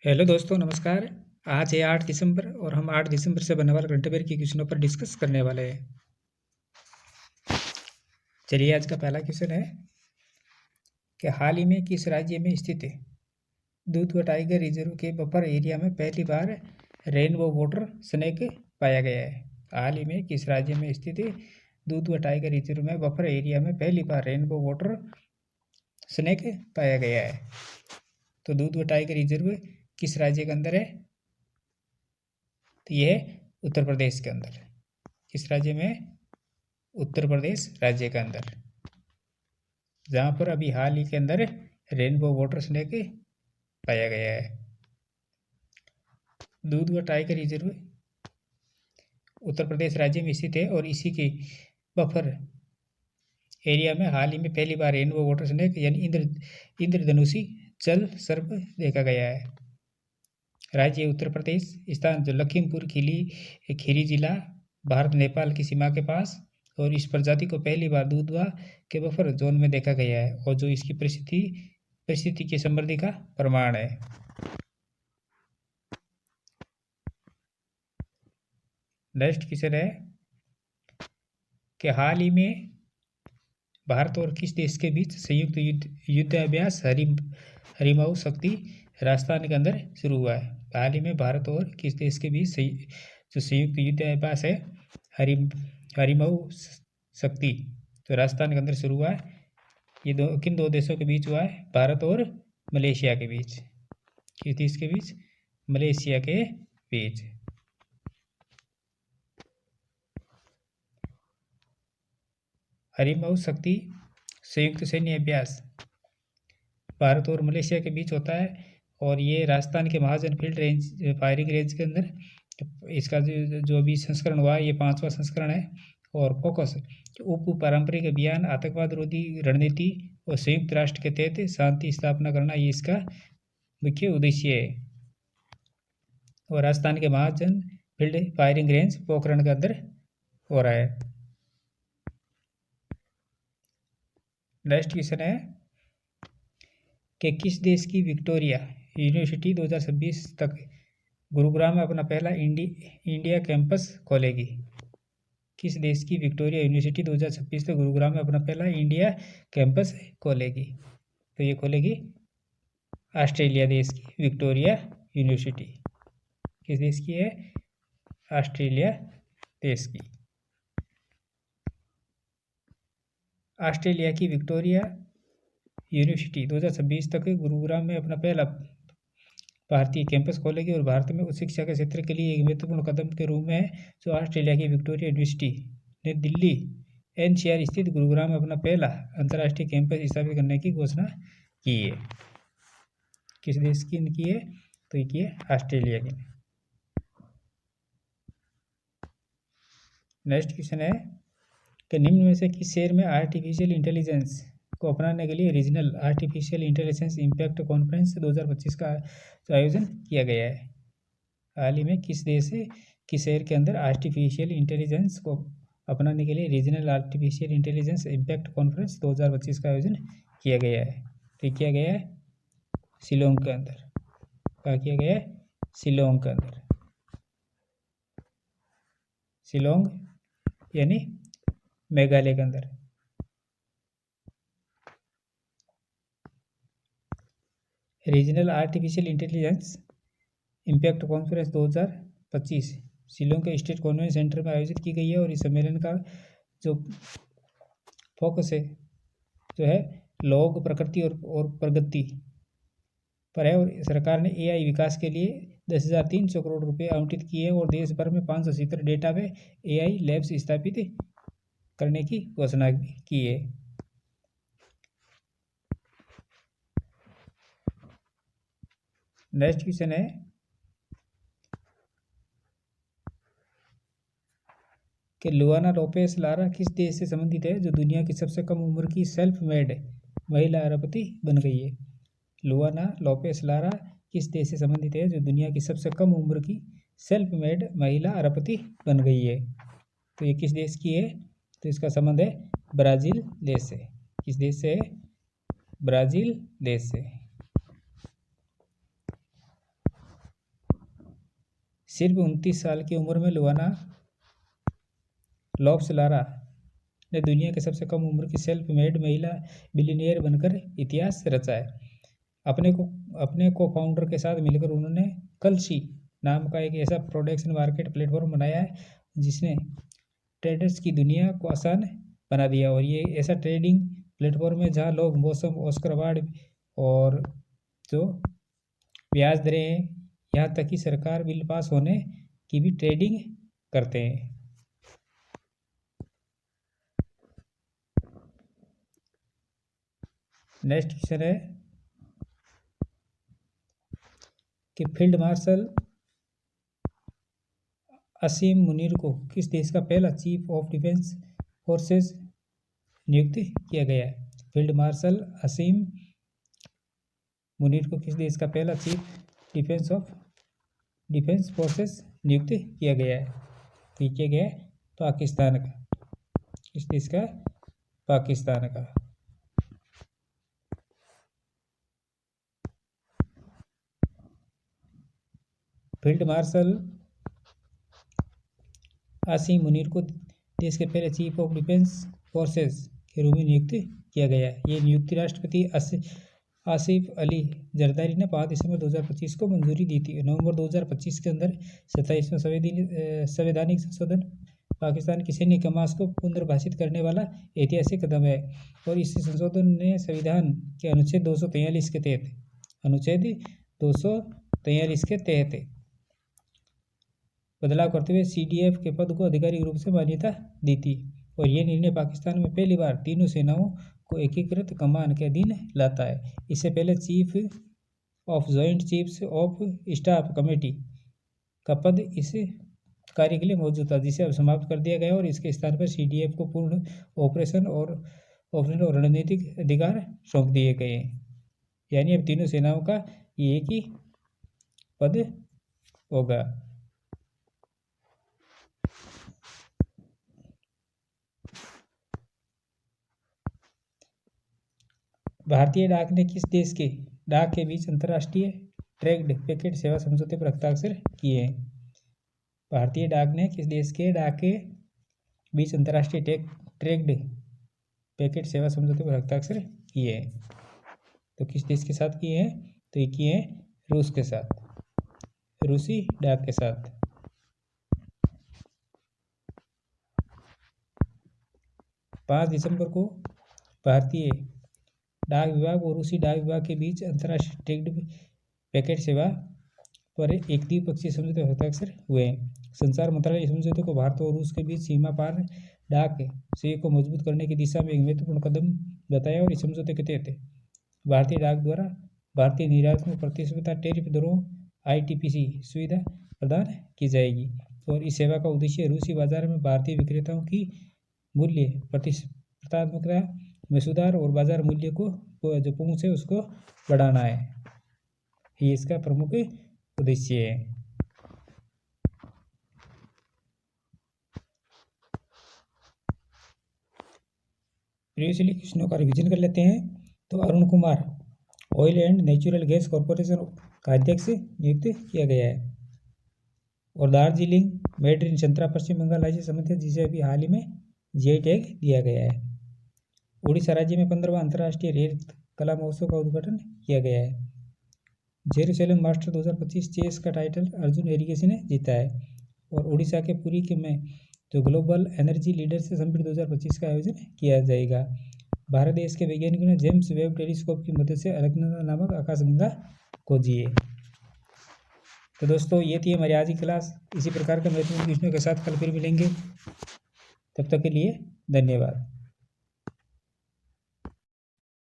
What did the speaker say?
Hello दोस्तों, नमस्कार। आज है 8 दिसंबर और हम 8 दिसंबर से बनने वाले करंट अफेयर के क्वेश्चनों पर डिस्कस करने वाले हैं। चलिए, आज का पहला क्वेश्चन है कि हाल ही में किस राज्य में स्थित है दुधवा टाइगर रिजर्व के बफर एरिया में पहली बार रेनबो वाटर स्नेक पाया गया है। हाल ही में किस राज्य में स्थित है दुधवा टाइगर रिजर्व में बफर एरिया में पहली बार रेनबो वाटर स्नेक पाया गया है। तो दुधवा टाइगर रिजर्व किस राज्य के अंदर है? तो यह है उत्तर प्रदेश के अंदर। किस राज्य में? उत्तर प्रदेश राज्य के अंदर, जहाँ पर अभी हाल ही के अंदर रेनबो वाटर स्नेक पाया गया है। दुधवा टाइगर रिजर्व उत्तर प्रदेश राज्य में स्थित है और इसी के बफर एरिया में हाल ही में पहली बार रेनबो वाटर स्नेक यानी इंद्रधनुषी जल सर्प देखा गया है। राज्य उत्तर प्रदेश, स्थान जो लखीमपुर खीरी जिला, भारत नेपाल की सीमा के पास, और इस प्रजाति को पहली बार दुधवा के बफर जोन में देखा गया है और जो इसकी परिस्थिति की समृद्धि का प्रमाण है। नेक्स्ट क्वेश्चन है कि हाल ही में भारत और किस देश के बीच संयुक्त युद्धाभ्यास हरिमऊ शक्ति राजस्थान के अंदर शुरू हुआ है। हाल ही में भारत और किस देश के बीच जो संयुक्त युद्धाभ्यास है हरिमऊ शक्ति तो राजस्थान के अंदर शुरू हुआ है। ये किन दो देशों के बीच हुआ है? भारत और मलेशिया के बीच। किस देश के बीच? मलेशिया के बीच। हरिमऊ शक्ति संयुक्त सैन्य अभ्यास भारत और मलेशिया के बीच होता है और ये राजस्थान के महाजन फील्ड रेंज फायरिंग रेंज के अंदर इसका जो भी संस्करण हुआ है, ये 5वां संस्करण है। और फोकस उप पारंपरिक अभियान, आतंकवाद रोधी रणनीति और संयुक्त राष्ट्र के तहत शांति स्थापना करना, ये इसका मुख्य उद्देश्य है। और राजस्थान के महाजन फील्ड फायरिंग रेंज पोखरण के अंदर हो रहा है। नेक्स्ट क्वेश्चन है कि किस देश की विक्टोरिया यूनिवर्सिटी 2026 तक गुरुग्राम में अपना पहला इंडिया कैंपस खोलेगी? किस देश की विक्टोरिया यूनिवर्सिटी 2026 तक गुरुग्राम में अपना पहला इंडिया कैंपस खोलेगी? तो ये खोलेगी ऑस्ट्रेलिया देश की विक्टोरिया यूनिवर्सिटी। किस देश की है? ऑस्ट्रेलिया देश की। ऑस्ट्रेलिया की विक्टोरिया यूनिवर्सिटी 2026 तक गुरुग्राम में अपना पहला भारतीय कैंपस खोलेगी और भारत में उच्च शिक्षा के क्षेत्र के लिए एक महत्वपूर्ण कदम के रूप में है जो ऑस्ट्रेलिया की विक्टोरिया यूनिवर्सिटी ने दिल्ली एनसीआर स्थित गुरुग्राम में अपना पहला अंतर्राष्ट्रीय कैंपस स्थापित करने की घोषणा की है। किस देश की है? तो ये की है ऑस्ट्रेलिया की। नेक्स्ट क्वेश्चन है कि निम्न में से किस शहर में आर्टिफिशियल इंटेलिजेंस को अपनाने के लिए regional artificial intelligence impact conference 2025 का आयोजन किया गया है? हाल ही में किस शहर के अंदर आर्टिफिशियल इंटेलिजेंस को अपनाने के लिए regional artificial intelligence impact conference 2025 का आयोजन किया गया है? तो किया गया है शिलोंग के अंदर। क्या किया गया है? शिलोंग के अंदर। शिलोंग यानी मेघालय के अंदर। Regional artificial intelligence impact conference 2025 Shillong के स्टेट कॉन्वेंशन सेंटर में आयोजित की गई है और इस सम्मेलन का जो फोकस है जो है लोग, प्रकृति और प्रगति पर है। और सरकार ने एआई विकास के लिए 10,300 करोड़ रुपए आवंटित किए और देश भर में 570 डेटा में एआई लैब्स स्थापित करने की घोषणा की है। नेक्स्ट क्वेश्चन है कि लुआना लोपेस लारा किस देश से संबंधित है जो दुनिया की सबसे कम उम्र की सेल्फ मेड महिला अरबपति बन गई है? लुआना लोपेस लारा किस देश से संबंधित है जो दुनिया की सबसे कम उम्र की सेल्फ मेड महिला अरबपति बन गई है? तो ये किस देश की है? तो इसका संबंध है ब्राज़ील देश से। किस देश से है? ब्राज़ील देश से। सिर्फ 29 साल की उम्र में लुआना लॉप्स लारा ने दुनिया के सबसे कम उम्र की सेल्फ मेड महिला बिलियनियर बनकर इतिहास रचा है। अपने को फाउंडर के साथ मिलकर उन्होंने कलशी नाम का एक ऐसा प्रोडक्शन मार्केट प्लेटफॉर्म बनाया है जिसने ट्रेडर्स की दुनिया को आसान बना दिया। और ये ऐसा ट्रेडिंग प्लेटफॉर्म है जहाँ लोग मौसम, ऑस्कर अवार्ड और जो ब्याज दरें हैं, यहाँ तक कि सरकार बिल पास होने की भी ट्रेडिंग करते हैं। नेक्स्ट क्वेश्चन है कि फील्ड मार्शल असीम मुनीर को किस देश का पहला चीफ ऑफ डिफेंस फोर्सेस नियुक्त किया गया है। फील्ड मार्शल असीम मुनीर को किस देश का पहला चीफ डिफेंस फोर्सेस नियुक्त किया गया है। किया गया है पाकिस्तान का। किस देश का? पाकिस्तान का। फील्ड मार्शल असीम मुनीर को देश के पहले चीफ ऑफ डिफेंस फोर्सेस के रूप में नियुक्त किया गया है। ये नियुक्ति राष्ट्रपति आसिफ अली जरदारी ने 5 दिसंबर 2025 को मंजूरी दी थी। नवंबर 2025 के अंदर 27वां संवैधानिक संशोधन पाकिस्तान की सैन्य कमांड को पुनर्भाषित करने वाला ऐतिहासिक कदम है। और इस संशोधन ने संविधान के अनुच्छेद 243 के तहत बदलाव करते हुए CDF के पद को आधिकारिक रूप से मान्यता दी थी। और यह निर्णय पाकिस्तान में पहली बार तीनों सेनाओं को एकीकृत कमान के अधीन लाता है। इससे पहले chief of joint chiefs of staff committee का पद इस कार्य के लिए मौजूद था, जिसे अब समाप्त कर दिया गया और इसके स्थान पर CDF को पूर्ण ऑपरेशन और रणनीतिक अधिकार सौंप दिए गए। यानी अब तीनों सेनाओं का ये एक ही पद होगा। भारतीय डाक ने किस देश के डाक के बीच अंतर्राष्ट्रीय ट्रेड पैकेट सेवा समझौते पर हस्ताक्षर किए हैं। भारतीय डाक ने किस देश के डाक के बीच अंतर्राष्ट्रीय ट्रेड पैकेट सेवा समझौते पर हस्ताक्षर किए हैं। तो किस देश के साथ किए हैं? तो ये किए हैं रूस के साथ, रूसी डाक के साथ। पाँच दिसंबर को भारतीय डाक विभाग और रूसी डाक विभाग के बीच अंतर्राष्ट्रीय ट्रेड पैकेट सेवा पर एक द्विपक्षीय समझौते पर हस्ताक्षर हुए हैं। संचार मंत्रालय इस समझौते को भारत और रूस के बीच सीमा पार डाक सेवा को मजबूत करने की दिशा में एक महत्वपूर्ण कदम बताया। और इस समझौते के तहत भारतीय डाक द्वारा भारतीय निर्यात में प्रतिस्पर्धा टैरिफ दरों ITPC सुविधा प्रदान की जाएगी। और इस सेवा का उद्देश्य रूसी बाजार में भारतीय विक्रेताओं की मूल्य प्रतिस्पर्धात्मकता में सुधार और बाजार मूल्य को जो पहुँच है उसको बढ़ाना है। ये इसका प्रमुख उद्देश्य है। प्रीवियसली क्वेश्चनों का रिवीजन कर लेते हैं। तो Arun Kumar oil and natural gas corporation का अध्यक्ष नियुक्त किया गया है। और दार्जिलिंग मेड इन संतरा पश्चिम बंगाल राज्य समिति, जिसे अभी हाल ही में GI टैग दिया गया है। उड़ीसा राज्य में 15वां अंतर्राष्ट्रीय रेल कला महोत्सव का उद्घाटन किया गया है। जेरूसलम मास्टर 2025 चेस का टाइटल अर्जुन एरिगेसी ने जीता है। और उड़ीसा के पुरी के में जो ग्लोबल एनर्जी लीडरशिप समिट 2025 का आयोजन किया जाएगा। भारत देश के वैज्ञानिकों ने जेम्स वेब टेलीस्कोप की मदद से अलकनंदा नामक आकाशगंगा खोजी है। तो दोस्तों ये थी हमारी आज की क्लास। इसी प्रकार का महत्वपूर्ण क्वेश्चनों के साथ कल फिर मिलेंगे। तब तक के लिए धन्यवाद।